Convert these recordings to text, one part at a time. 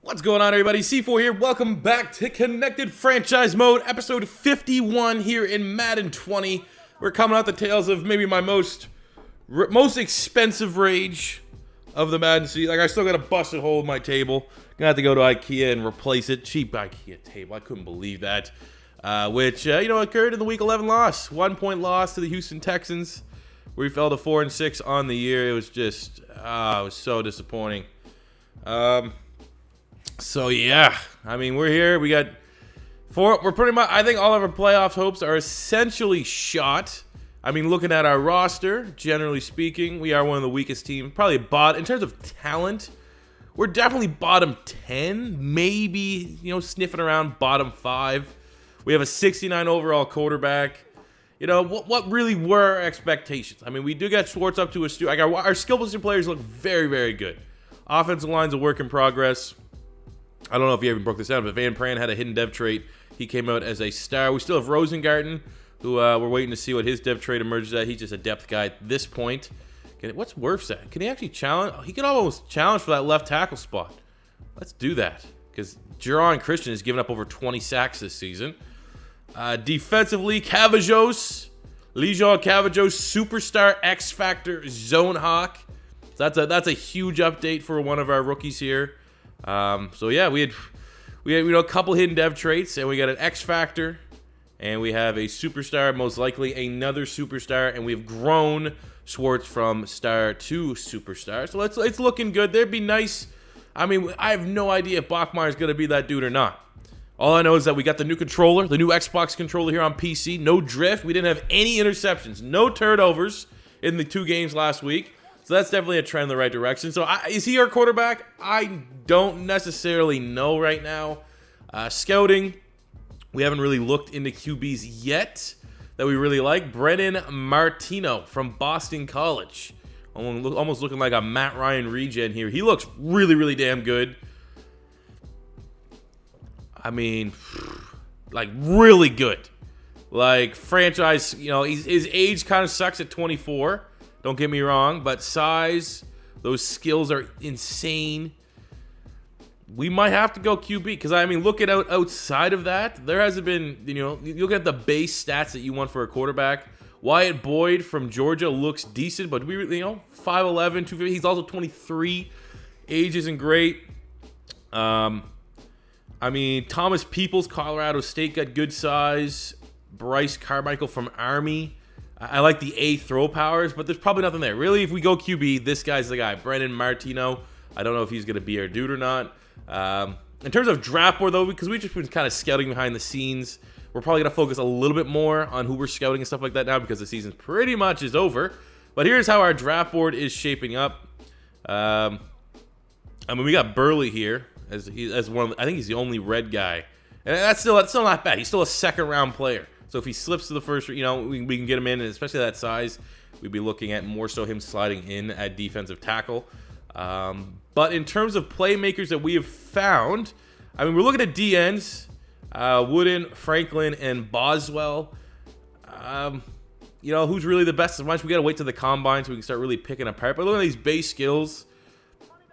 What's going on, everybody? C4 here. Welcome back to Connected Franchise Mode, episode 51 here in Madden 20. We're coming out the tails of maybe my most expensive rage of the Madden season. Like, I still got a busted hole in my table. Gonna have to go to IKEA and replace it. Cheap IKEA table. I couldn't believe that. Which occurred in the Week 11 loss. 1 point loss to the Houston Texans. We fell to 4-6 on the year. It was just, it was so disappointing. So yeah, I mean, we're here. We got we're pretty much, I think all of our playoff hopes are essentially shot. I mean, looking at our roster, generally speaking, we are one of the weakest teams. Probably in terms of talent, we're definitely bottom 10, maybe, sniffing around bottom 5. We have a 69 overall quarterback. What really were our expectations? I mean, we do get Schwartz up to a like our skill position players look very, very good. Offensive line's a work in progress. I don't know if you even broke this down, but Van Pran had a hidden dev trait. He came out as a star. We still have Rosengarten, who we're waiting to see what his dev trait emerges at. He's just a depth guy at this point. What's Wirfs at? Can he actually challenge? He could almost challenge for that left tackle spot. Let's do that, because Jaron Christian has given up over 20 sacks this season. Defensively, Legion Cavajos, superstar X Factor Zone Hawk. So that's a huge update for one of our rookies here. So yeah, we had a couple hidden dev traits, and we got an X Factor, and we have a superstar, most likely another superstar, and we've grown Schwartz from star to superstar. So it's looking good. That'd be nice. I mean, I have no idea if Bachmeier is going to be that dude or not. All I know is that we got the new controller, the new Xbox controller here on PC. No drift. We didn't have any interceptions, no turnovers in the 2 games last week. So that's definitely a trend in the right direction. So is he our quarterback? I don't necessarily know right now. Scouting, we haven't really looked into QBs yet that we really like. Brennan Martino from Boston College. Almost looking like a Matt Ryan regen here. He looks really, really damn good. I mean, like, really good. Like, franchise, his age kind of sucks at 24. Don't get me wrong, but size, those skills are insane. We might have to go QB, because, I mean, looking outside of that, there hasn't been, you'll get the base stats that you want for a quarterback. Wyatt Boyd from Georgia looks decent, but 5'11", 250. He's also 23. Age isn't great. I mean, Thomas Peoples, Colorado State, got good size. Bryce Carmichael from Army. I like the A throw powers, but there's probably nothing there. Really, if we go QB, this guy's the guy. Brennan Martino. I don't know if he's going to be our dude or not. In terms of draft board, though, because we've just been kind of scouting behind the scenes, we're probably going to focus a little bit more on who we're scouting and stuff like that now, because the season pretty much is over. But here's how our draft board is shaping up. I mean, we got Burley here as one. I think he's the only red guy, and that's still not bad. He's still a second-round player. So if he slips to the first, we can get him in, and especially that size, we'd be looking at more so him sliding in at defensive tackle. But in terms of playmakers that we have found, I mean, we're looking at DNs, Wooden, Franklin, and Boswell. Who's really the best? Sometimes we got to wait till the combine so we can start really picking apart. But look at these base skills.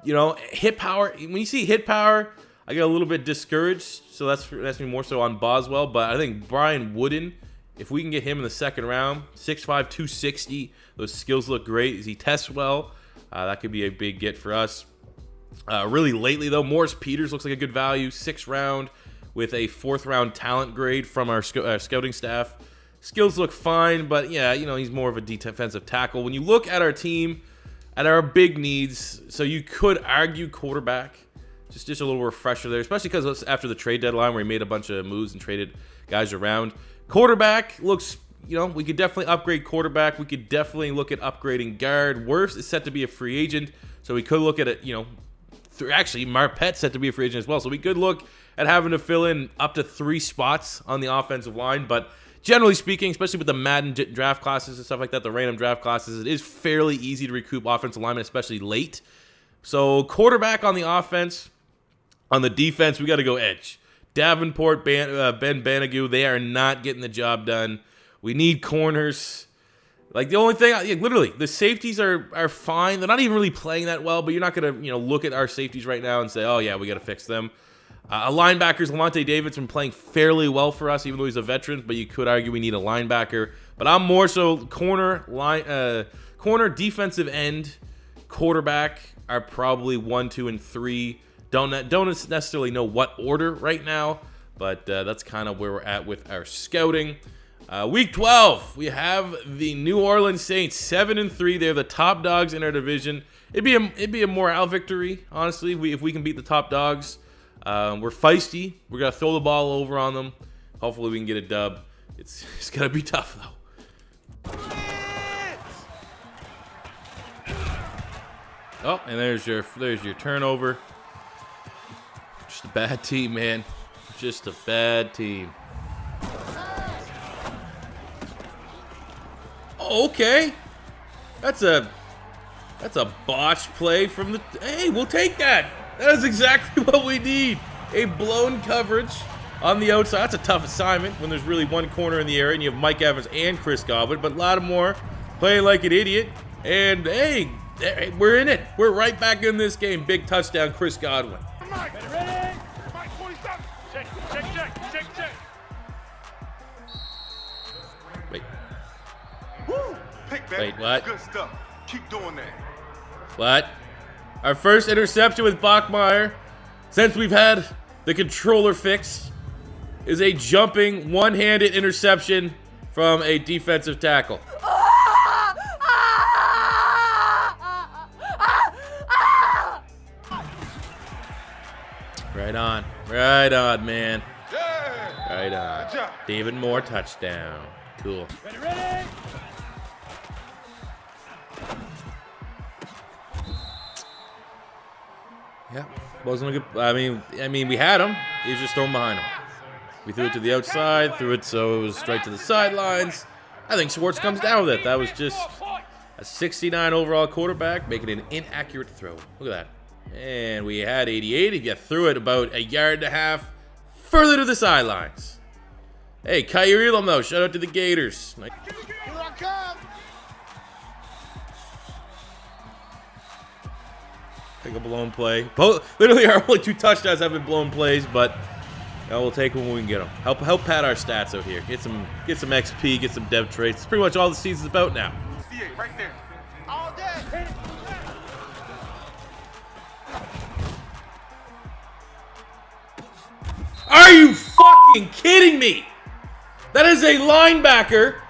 Hit power. When you see hit power, I get a little bit discouraged, so that's me more so on Boswell. But I think Brian Wooden, if we can get him in the second round, 6'5", 260, those skills look great. He tests well. That could be a big get for us. Really lately, though, Morris Peters looks like a good value, 6th round with a 4th round talent grade from our scouting staff. Skills look fine, but yeah, he's more of a defensive tackle. When you look at our team, at our big needs, so you could argue quarterback. Just a little refresher there, especially because after the trade deadline where he made a bunch of moves and traded guys around. Quarterback looks, we could definitely upgrade quarterback. We could definitely look at upgrading guard. Wirfs is set to be a free agent, so we could look at it, actually, Marpet's set to be a free agent as well, so we could look at having to fill in up to 3 spots on the offensive line. But generally speaking, especially with the Madden draft classes and stuff like that, the random draft classes, it is fairly easy to recoup offensive linemen, especially late. So quarterback on the offense. On the defense, we got to go edge. Davenport, Ben Banagoo, they are not getting the job done. We need corners. Like, the only thing, literally, the safeties are fine. They're not even really playing that well, but you're not going to, look at our safeties right now and say, oh, yeah, we got to fix them. A linebacker's Lavonte David's been playing fairly well for us, even though he's a veteran, but you could argue we need a linebacker. But I'm more so corner, defensive end, quarterback are probably 1, 2, and 3. Don't necessarily know what order right now, but that's kind of where we're at with our scouting. Week 12, we have the New Orleans Saints, 7-3. They're the top dogs in our division. It'd be a morale victory, honestly, if we can beat the top dogs. We're feisty. We're gonna throw the ball over on them. Hopefully, we can get a dub. It's gonna be tough though. Oh, and there's your turnover. Just a bad team, man. Just a bad team. Oh, okay. That's a botched play from the. Hey, we'll take that. That is exactly what we need. A blown coverage on the outside. That's a tough assignment when there's really one corner in the area and you have Mike Evans and Chris Godwin, but Lattimore playing like an idiot. And hey, we're in it. We're right back in this game. Big touchdown, Chris Godwin. Ready? Mike, 47. Check. Wait. Woo! Pick back. Wait, what? Good stuff. Keep doing that. What? Our first interception with Bachmeier since we've had the controller fixed is a jumping one-handed interception from a defensive tackle. Right on, man. Yeah. Right on. David Moore touchdown. Cool. Ready? Yeah, wasn't a good. I mean, we had him. He was just thrown behind him. We threw it to the outside, threw it so it was straight to the sidelines. I think Schwartz comes down with it. That was just a 69 overall quarterback making an inaccurate throw. Look at that. And we had 88. He threw it about 1.5 yards further to the sidelines. Hey, Kyrie Elam, though. Shout out to the Gators. Here I come. Take a blown play. Literally, our only 2 touchdowns have been blown plays, but we'll take them when we can get them. Help pad our stats out here. Get some XP, get some dev traits. It's pretty much all the season's about now. CA, right there. All day. Are you fucking kidding me? That is a linebacker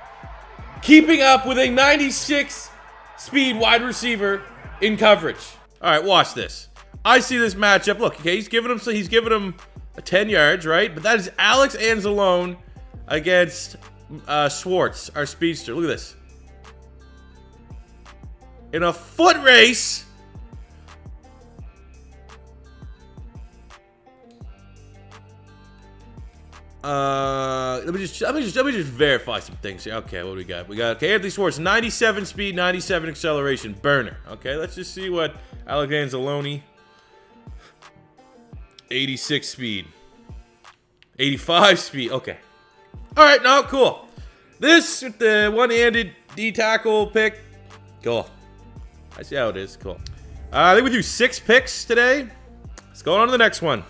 keeping up with a 96 speed wide receiver in coverage. All right, watch this. I see this matchup. Look, okay, he's giving him 10 yards, right? But that is Alex Anzalone against Schwartz, our speedster. Look at this. In a foot race. Let me just verify some things here. Okay, what do we got? We got Anthony Schwartz, 97 speed, 97 acceleration, burner. Okay, let's just see what Alex Anzalone, 86 speed, 85 speed. Okay, all right, no, cool. This with the one-handed D tackle pick, cool. I see how it is. Cool. I think we do 6 picks today. Let's go on to the next one.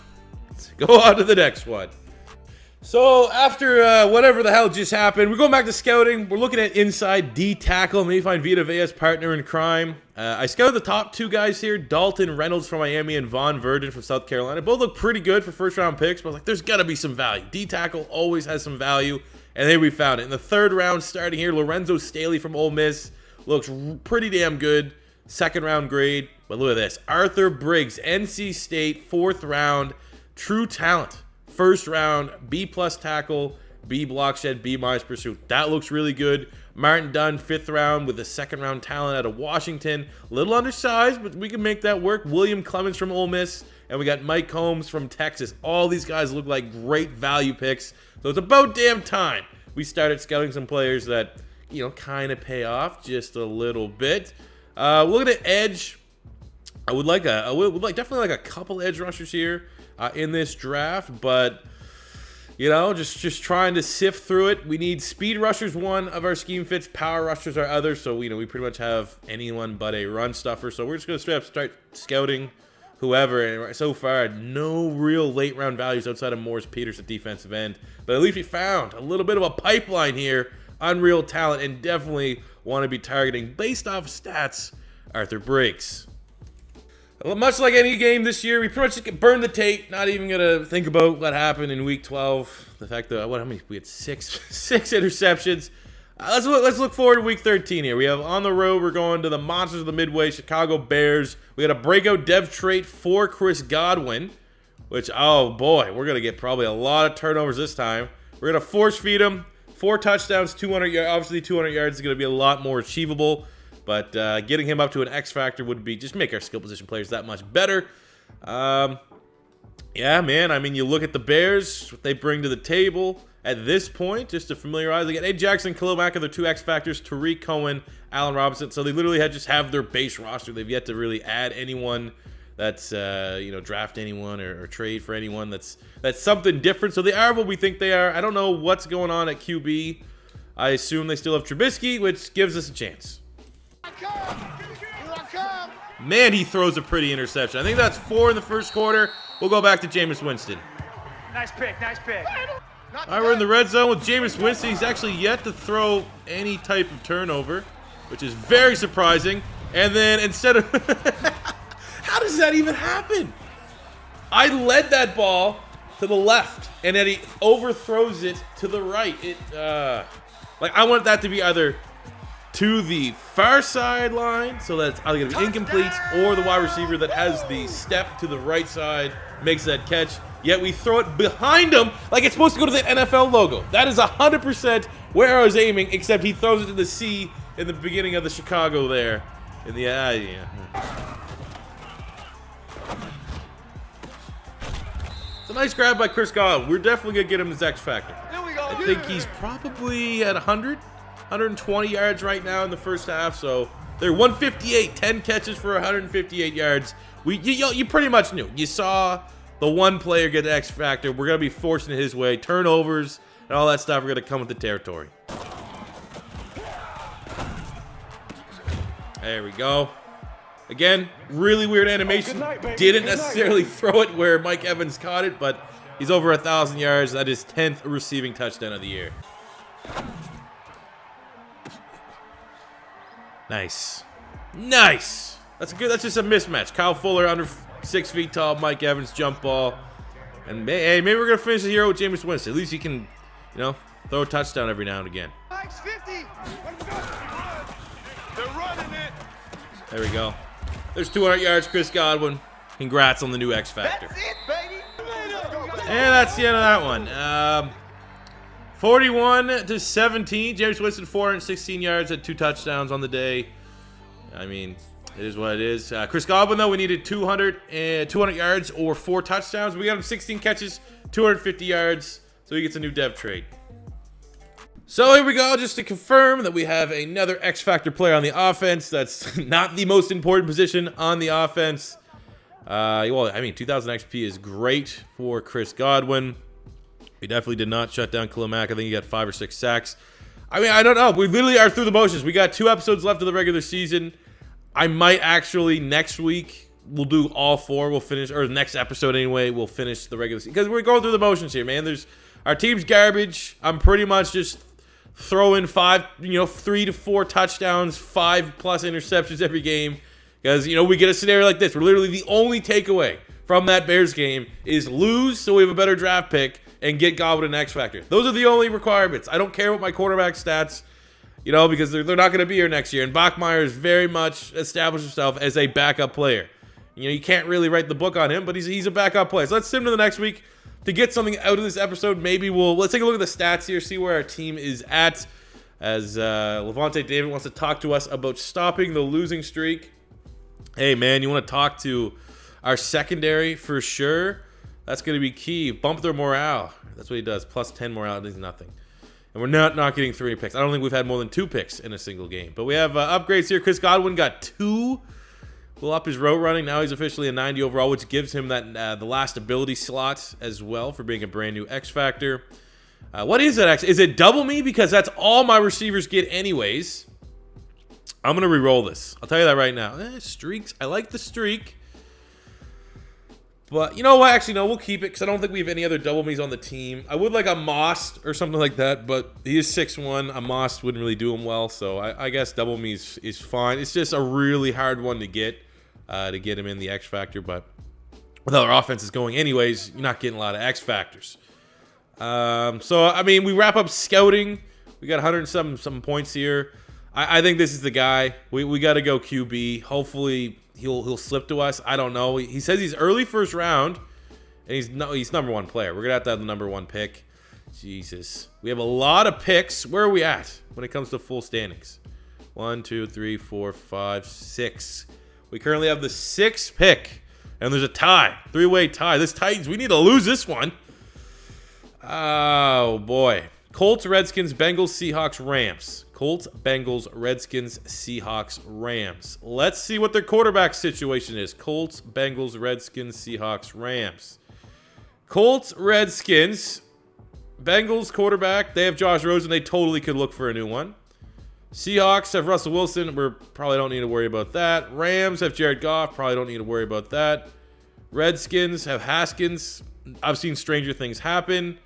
So after whatever the hell just happened, we're going back to scouting. We're looking at inside D tackle. Maybe find Vita Vea's partner in crime. I scouted the top 2 guys here: Dalton Reynolds from Miami and Von Verdon from South Carolina. Both look pretty good for first-round picks, but I was like, there's got to be some value. D tackle always has some value, and then we found it. In the 3rd round, starting here, Lorenzo Staley from Ole Miss looks pretty damn good. 2nd-round grade, but look at this. Arthur Briggs, NC State, 4th round, true talent. 1st round, B+ tackle, B block shed, B- pursuit. That looks really good. Martin Dunn, 5th round with a 2nd-round talent out of Washington. A little undersized, but we can make that work. William Clemens from Ole Miss, and we got Mike Holmes from Texas. All these guys look like great value picks. So it's about damn time we started scouting some players that, kind of pay off just a little bit. Looking at edge, I would definitely like a couple edge rushers here in this draft, but You know, just trying to sift through it. We need speed rushers, one of our scheme fits. Power rushers are others. So, you know, we pretty much have anyone but a run stuffer. So we're just going to straight up start scouting whoever. And so far, no real late round values outside of Morris Peters at defensive end. But at least we found a little bit of a pipeline here. Unreal talent, and definitely want to be targeting, based off stats, Arthur Briggs. Much like any game this year, we pretty much just burn the tape. Not even gonna think about what happened in week 12. The fact that how many we had six interceptions. Let's look forward to week 13 here. We have on the road. We're going to the Monsters of the Midway, Chicago Bears. We got a breakout dev trait for Chris Godwin, which, oh boy, we're gonna get probably a lot of turnovers this time. We're gonna force feed him. 4 touchdowns, 200 yards. Obviously, 200 yards is going to be a lot more achievable. But getting him up to an X factor would be just make our skill position players that much better. Yeah, man. I mean, you look at the Bears, what they bring to the table at this point, just to familiarize. Again, A. Jackson, Khalil Mack are their 2 X factors. Tariq Cohen, Allen Robinson. So they literally just have their base roster. They've yet to really add anyone that's you know, draft anyone or trade for anyone that's something different. So they are what we think they are. I don't know what's going on at QB. I assume they still have Trubisky, which gives us a chance. Man, he throws a pretty interception. I think that's 4 in the first quarter. We'll go back to Jameis Winston. Nice pick, nice pick. All right, we're in the red zone with Jameis Winston. He's actually yet to throw any type of turnover, which is very surprising. And then instead of... How does that even happen? I led that ball to the left, and then he overthrows it to the right. Like, I want that to be either to the far sideline, so that's either going to be incomplete, or the wide receiver that has the step to the right side makes that catch. Yet we throw it behind him like it's supposed to go to the NFL logo. That is 100% where I was aiming, except he throws it to the C in the beginning of the Chicago there. In the yeah. It's a nice grab by Chris Godwin. We're definitely going to get him his X factor. I think he's probably at 120 yards right now in the first half. So they're 158, 10 catches for 158 yards. You pretty much knew. You saw the one player get the X factor. We're going to be forcing it his way. Turnovers and all that stuff are going to come with the territory. There we go. Again, really weird animation. Didn't necessarily throw it where Mike Evans caught it, but he's over 1,000 yards. That is 10th receiving touchdown of the year. Nice. Nice. That's good. That's just a mismatch. Kyle Fuller under 6 feet tall. Mike Evans jump ball. And hey, maybe we're going to finish the hero with Jameis Winston. At least he can, you know, throw a touchdown every now and again. Mike's 50. They're running it. There we go. There's 200 yards, Chris Godwin. Congrats on the new X Factor. That's it, baby. And that's the end of that one. 41-17. Jameis Winston, 416 yards, had 2 touchdowns on the day. I mean, it is what it is. Chris Godwin, though, we needed 200 yards or 4 touchdowns. We got him 16 catches, 250 yards, so he gets a new dev trade. So here we go, just to confirm that we have another X Factor player on the offense. That's not the most important position on the offense. Well, I mean, 2,000 XP is great for Chris Godwin. We definitely did not shut down Khalil Mack. I think he got 5 or 6 sacks. I mean, I don't know. We literally are through the motions. We got 2 episodes left of the regular season. I might actually, next week, we'll do all 4. We'll finish, or the next episode anyway, we'll finish the regular season. Because we're going through the motions here, man. Our team's garbage. I'm pretty much just throwing 3 to 4 touchdowns, 5+ interceptions every game. Because, we get a scenario like this. We're literally the only takeaway from that Bears game is lose so we have a better draft pick and get Godwin an X Factor. Those are the only requirements. I don't care what my quarterback stats, because they're not going to be here next year. And Bachmeier has very much established himself as a backup player. You can't really write the book on him, but he's a backup player. So let's send him to the next week to get something out of this episode. Maybe let's take a look at the stats here, see where our team is at. As Levante David wants to talk to us about stopping the losing streak. Hey, man, you want to talk to our secondary for sure? That's going to be key. Bump their morale. That's what he does. Plus 10 morale does nothing. And we're not getting 3 picks. I don't think we've had more than 2 picks in a single game. But we have upgrades here. Chris Godwin got 2 We'll up his route running. Now he's officially a 90 overall, which gives him that the last ability slot as well for being a brand new X Factor. What is that X? Is it double me? Because that's all my receivers get anyways. I'm going to re-roll this. I'll tell you that right now. Streaks. I like the streak. But you know what? Actually, no, we'll keep it because I don't think we have any other double me's on the team. I would like a Most or something like that, but he is 6'1". A Most wouldn't really do him well, so I guess double me's is fine. It's just a really hard one to get him in the X Factor, but with how our offense is going anyways, you're not getting a lot of X Factors. So, I mean, we wrap up scouting. We got 100 and some points here. I think this is the guy. We got to go QB. Hopefully he'll slip to us. I don't know. He says he's early first round, and he's number one player. We're gonna have the number one pick. Jesus, we have a lot of picks. Where are we at when it comes to full standings? 1, 2, 3, 4, 5, 6. We currently have the 6th pick, and there's a tie, 3-way tie. This Titans, we need to lose this one. Oh boy. Colts, Redskins, Bengals, Seahawks, Rams. Colts, Bengals, Redskins, Seahawks, Rams. Let's see what their quarterback situation is. Colts, Bengals, Redskins, Seahawks, Rams. Colts, Redskins, Bengals quarterback. They have Josh Rosen. They totally could look for a new one. Seahawks have Russell Wilson. We probably don't need to worry about that. Rams have Jared Goff. Probably don't need to worry about that. Redskins have Haskins. I've seen stranger things happen.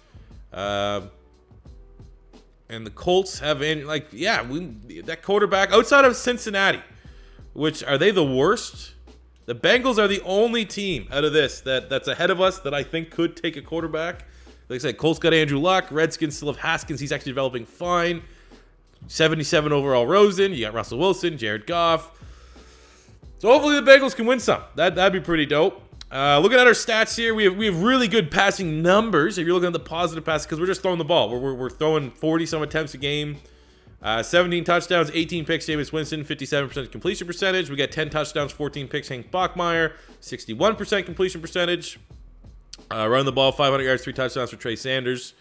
And the Colts have, that quarterback outside of Cincinnati, which are they the worst? The Bengals are the only team out of this that's ahead of us that I think could take a quarterback. Like I said, Colts got Andrew Luck. Redskins still have Haskins. He's actually developing fine. 77 overall Rosen. You got Russell Wilson, Jared Goff. So hopefully the Bengals can win some. That'd be pretty dope. Looking at our stats here, we have really good passing numbers. If you're looking at the positive passes, because we're just throwing the ball. We're throwing 40-some attempts a game. 17 touchdowns, 18 picks, Jameis Winston, 57% completion percentage. We got 10 touchdowns, 14 picks, Hank Bachmeier, 61% completion percentage. Run the ball, 500 yards, 3 touchdowns for Trey Sanders.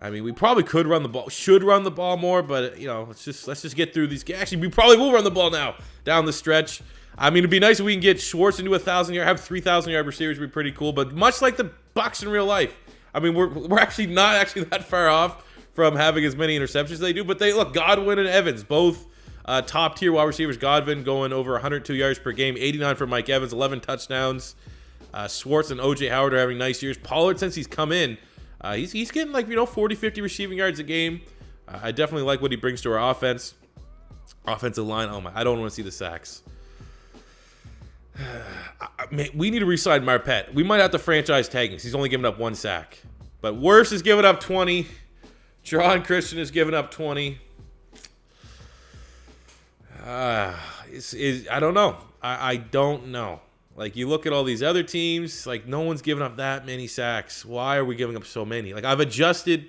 I mean, we probably could run the ball, should run the ball more, but let's just get through these games. Actually, we probably will run the ball now down the stretch. I mean, it'd be nice if we can get Schwartz into 1,000 yard, have 3,000 yard receivers would be pretty cool. But much like the Bucs in real life, I mean, we're actually not that far off from having as many interceptions as they do. But look, Godwin and Evans, both top tier wide receivers. Godwin going over 102 yards per game, 89 for Mike Evans, 11 touchdowns. Schwartz and OJ Howard are having nice years. Pollard, since he's come in, he's getting 40, 50 receiving yards a game. I definitely like what he brings to our offense. Offensive line, oh my, I don't want to see the sacks. Man, we need to re-sign Marpet. We might have to franchise tag him. He's only given up 1 sack. But Worse is giving up 20. John Christian is giving up 20. I don't know. I don't know. Like, you look at all these other teams, like, no one's giving up that many sacks. Why are we giving up so many? Like, I've adjusted.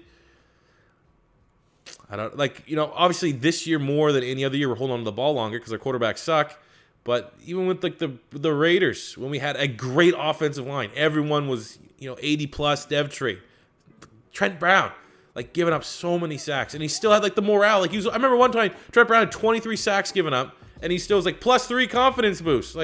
Obviously this year more than any other year, we're holding on to the ball longer because our quarterbacks suck. But even with the Raiders, when we had a great offensive line, everyone was 80+ dev trade. Trent Brown, giving up so many sacks, and he still had the morale. I remember one time Trent Brown had 23 sacks given up, and he still was +3 confidence boost.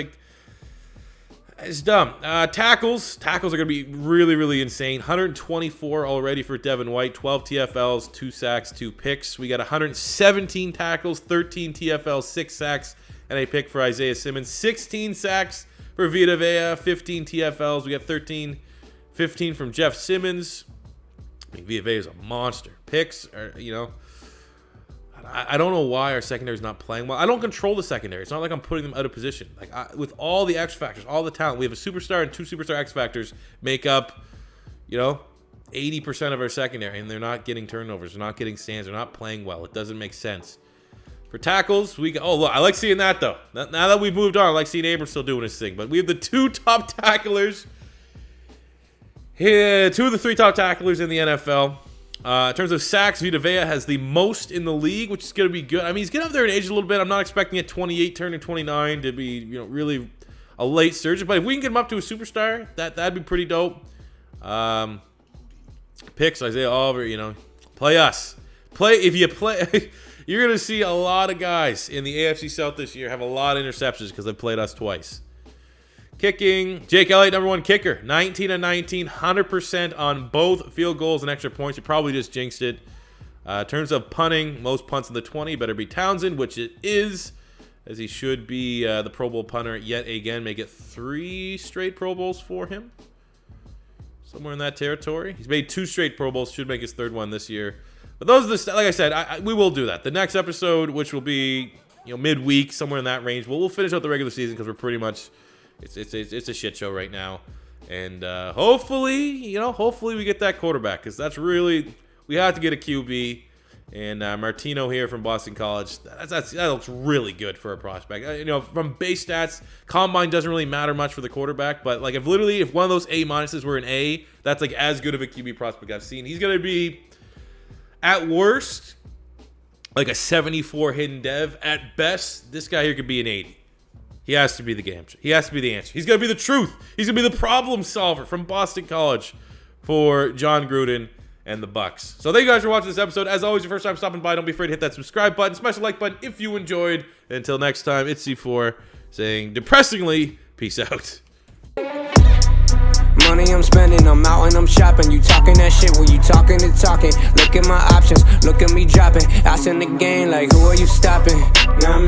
It's dumb. Tackles are going to be really, really insane. 124 already for Devin White, 12 TFLs, 2 sacks, 2 picks. We got 117 tackles, 13 TFLs, 6 sacks. And a pick for Isaiah Simmons. 16 sacks for Vita Vea. 15 TFLs. We got 15 from Jeff Simmons. I mean, Vita Vea is a monster. Picks are, I don't know why our secondary is not playing well. I don't control the secondary. It's not like I'm putting them out of position. With all the X factors, all the talent, we have a superstar and 2 superstar X factors make up, 80% of our secondary, and they're not getting turnovers. They're not getting stands. They're not playing well. It doesn't make sense. For tackles, look, I like seeing that, though. Now that we've moved on, I like seeing Abrams still doing his thing. But we have the 2 top tacklers. Here, 2 of the 3 top tacklers in the NFL. In terms of sacks, Vita Vea has the most in the league, which is going to be good. I mean, he's getting up there in age a little bit. I'm not expecting at 28, turning 29 to be, really a late surge. But if we can get him up to a superstar, that'd be pretty dope. Picks, Isaiah Oliver, play us. If you play... You're going to see a lot of guys in the AFC South this year have a lot of interceptions because they've played us twice. Kicking, Jake Elliott, number one kicker. 19 of 19, 100% on both field goals and extra points. You probably just jinxed it. In terms of punting, most punts in the 20 better be Townsend, which it is, as he should be the Pro Bowl punter yet again. Make it 3 straight Pro Bowls for him. Somewhere in that territory. He's made 2 straight Pro Bowls. Should make his 3rd one this year. But those are the, like I said, we will do that. The next episode, which will be midweek, somewhere in that range, we'll finish out the regular season because we're pretty much it's a shit show right now. And hopefully we get that quarterback because that's really, we have to get a QB. And Martino here from Boston College, that looks really good for a prospect. From base stats, combine doesn't really matter much for the quarterback, but like if one of those A minuses were an A, that's like as good of a QB prospect I've seen. He's gonna be at worst like a 74 hidden dev. At best, this guy here could be an 80. He has to be the game. He has to be the answer. He's gonna be the truth. He's gonna be the problem solver from Boston College for John Gruden and the Bucs. So thank you guys for watching this episode. As always, your first time stopping by, don't be afraid to hit that subscribe button, smash the like button if you enjoyed. And until next time, it's C4 saying depressingly, peace out. Money I'm spending, I'm out and I'm shopping. You talking that shit, well you talking and talking. Look at my options, look at me dropping. Ass in the game, like who are you stopping? Not me.